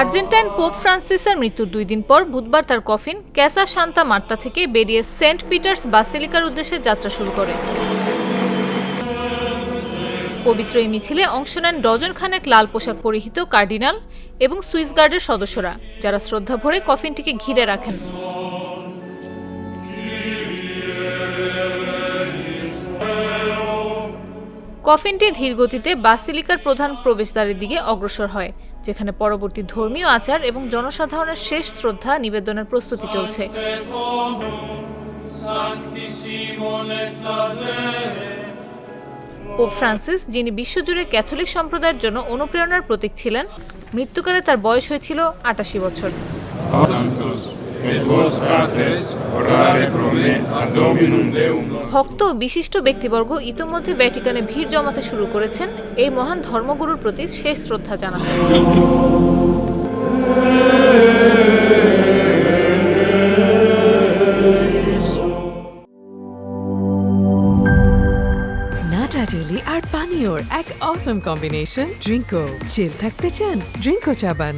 Argentine pope ফ্রান্সিসের মৃত্যুর 2 দিন পর বুধবার তার কফিন ক্যাসা সান্তা মার্তা থেকে বেরিয়ে সেন্ট পিটার্স বাসিলিকার উদ্দেশ্যে যাত্রা শুরু করে। পবিত্র এই মিছিলে অংশ নেন ডজন খানেক লাল পোশাক পরিহিত কার্ডিনাল এবং সুইস গার্ডের সদস্যরা, যারা শ্রদ্ধা ভরে কফিনটিকে ঘিরে রাখেন। কফিনটি ধীরগতিতে বাসিলিকার প্রধান প্রবেশদ্বারের দিকে অগ্রসর হয়, যেখানে পরবর্তী ধর্মীয় আচার এবং জনসাধারণের শেষ শ্রদ্ধা নিবেদনের প্রস্তুতি চলছে। পোপ ফ্রান্সিস, যিনি বিশ্বজুড়ে ক্যাথলিক সম্প্রদায়ের জন্য অনুপ্রেরণার প্রতীক ছিলেন, মৃত্যুকালে তার বয়স হয়েছিল 88 বছর। ভক্ত ও বিশিষ্ট ব্যক্তিবর্গ ইতোমধ্যে ভ্যাটিকানে ভিড় জমাতে শুরু করেছেন এই মহান ধর্মগুরুর প্রতি শেষ শ্রদ্ধা জানাতে। নাটা জেলি আর পানীয়র এক অসম কম্বিনেশন ড্রিঙ্কো। চিল থাকতে চান, ড্রিঙ্কো চাবান।